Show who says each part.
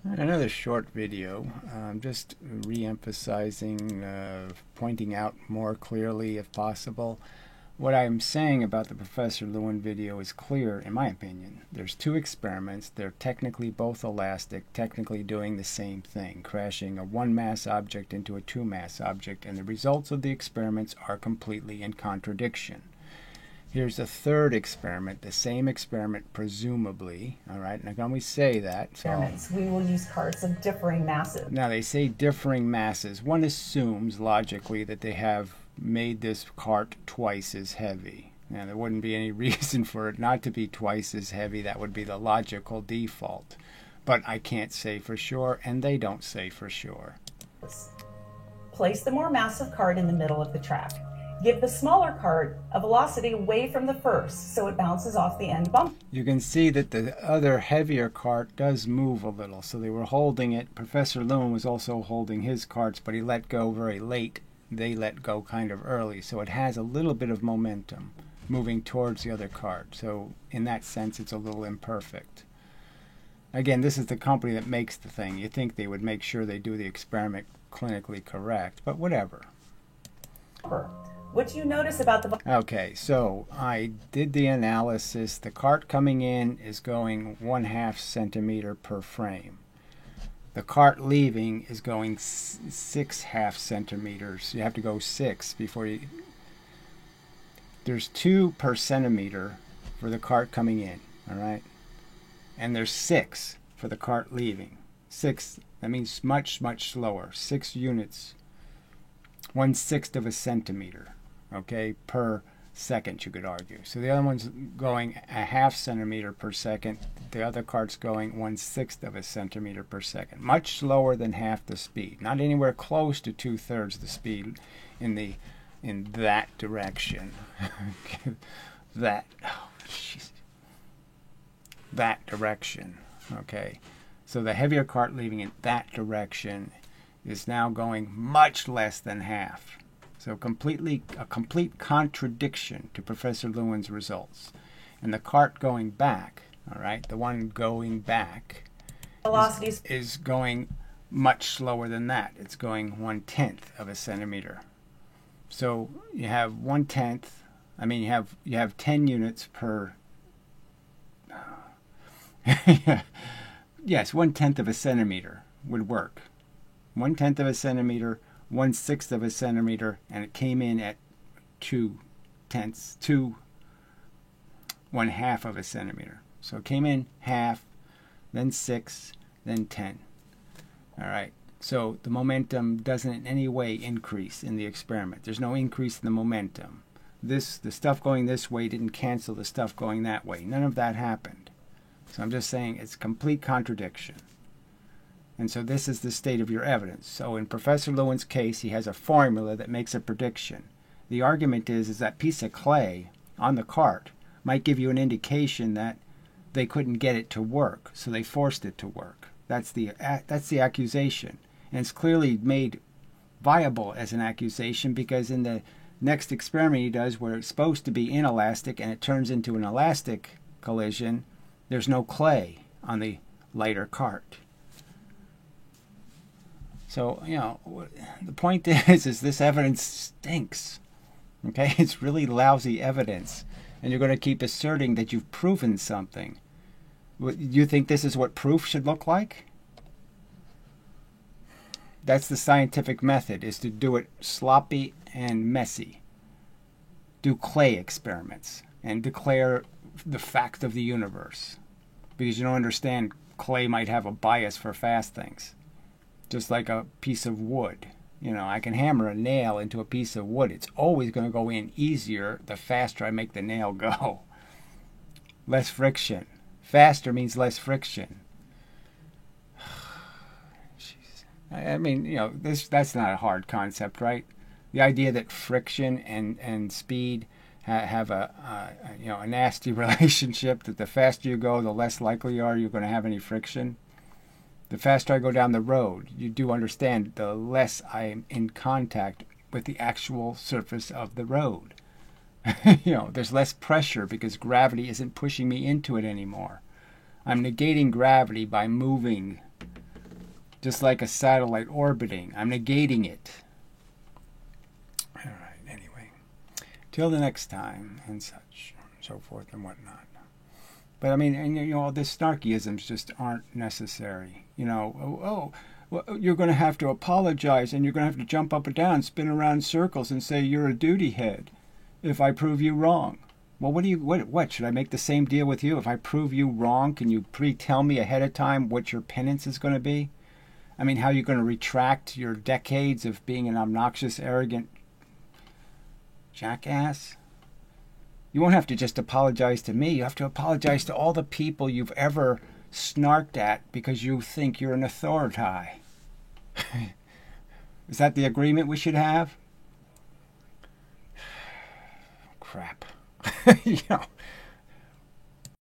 Speaker 1: Another short video, just re-emphasizing, pointing out more clearly if possible. What I'm saying about the Professor Lewin video is clear, in my opinion. There's two experiments. They're technically both elastic, technically doing the same thing, crashing a one-mass object into a two-mass object, and the results of the experiments are completely in contradiction. Here's a third experiment, the same experiment, presumably. All right, now can we say that?
Speaker 2: Experiments, we will use carts of differing masses.
Speaker 1: Now they say differing masses. One assumes logically that they have made this cart twice as heavy. Now there wouldn't be any reason for it not to be twice as heavy. That would be the logical default. But I can't say for sure, and they don't say for sure.
Speaker 2: Place the more massive cart in the middle of the track. Give the smaller cart a velocity away from the first, so it bounces off the end bump.
Speaker 1: You can see that the other heavier cart does move a little, so they were holding it. Professor Lewin was also holding his carts, but he let go very late. They let go kind of early, so it has a little bit of momentum moving towards the other cart. So in that sense, it's a little imperfect. Again, this is the company that makes the thing. You think they would make sure they do the experiment clinically correct, but whatever.
Speaker 2: What do you notice about the...
Speaker 1: Okay, so I did the analysis. The cart coming in is going 1/2 centimeter per frame. The cart leaving is going 6 centimeters. You have to go 6 before you... There's 2 per centimeter for the cart coming in, all right? And there's 6 for the cart leaving. 6, that means much, much slower. 6 units, 1/6 of a centimeter. Okay, per second, you could argue. So the other one's going 1/2 centimeter per second. The other cart's going 1/6 of a centimeter per second. Much slower than half the speed. Not anywhere close to 2/3 the speed in that direction. that direction. Okay, so the heavier cart leaving in that direction is now going much less than half. So a complete contradiction to Professor Lewin's results. And the cart going back, all right, the one going back is going much slower than that. It's going 1/10 of a centimeter. So you have 1/10. I mean, you have 10 units per. Yes, 1/10 of a centimeter would work. 1/10 of a centimeter, 1/6 of a centimeter, and it came in at 1/2 of a centimeter. So it came in half, then 6, then 10. All right. So the momentum doesn't in any way increase in the experiment. There's no increase in the momentum. The stuff going this way didn't cancel the stuff going that way. None of that happened. So I'm just saying it's complete contradiction. And so this is the state of your evidence. So in Professor Lewin's case, he has a formula that makes a prediction. The argument is that piece of clay on the cart might give you an indication that they couldn't get it to work, so they forced it to work. That's the accusation. And it's clearly made viable as an accusation because in the next experiment he does where it's supposed to be inelastic and it turns into an elastic collision, there's no clay on the lighter cart. So, you know, the point is this evidence stinks. Okay? It's really lousy evidence. And you're going to keep asserting that you've proven something. You think this is what proof should look like? That's the scientific method, is to do it sloppy and messy. Do clay experiments and declare the fact of the universe. Because you don't understand clay might have a bias for fast things. Just like a piece of wood. You know, I can hammer a nail into a piece of wood. It's always going to go in easier the faster I make the nail go. Less friction. Faster means less friction. I mean, you know, that's not a hard concept, right? The idea that friction and speed have a nasty relationship, that the faster you go, the less likely you are you're going to have any friction. The faster I go down the road, you do understand, the less I am in contact with the actual surface of the road. You know, there's less pressure because gravity isn't pushing me into it anymore. I'm negating gravity by moving just like a satellite orbiting. I'm negating it. All right, anyway. Till the next time, and such, so forth and whatnot. But I mean, and, you know, all this snarkyisms just aren't necessary. You know, well, you're going to have to apologize, and you're going to have to jump up and down, spin around in circles, and say you're a duty head if I prove you wrong. Well, what should I make the same deal with you? If I prove you wrong, can you pre-tell me ahead of time what your penance is going to be? I mean, how are you going to retract your decades of being an obnoxious, arrogant jackass? You won't have to just apologize to me. You have to apologize to all the people you've ever snarked at because you think you're an authority. Is that the agreement we should have? Crap. You know,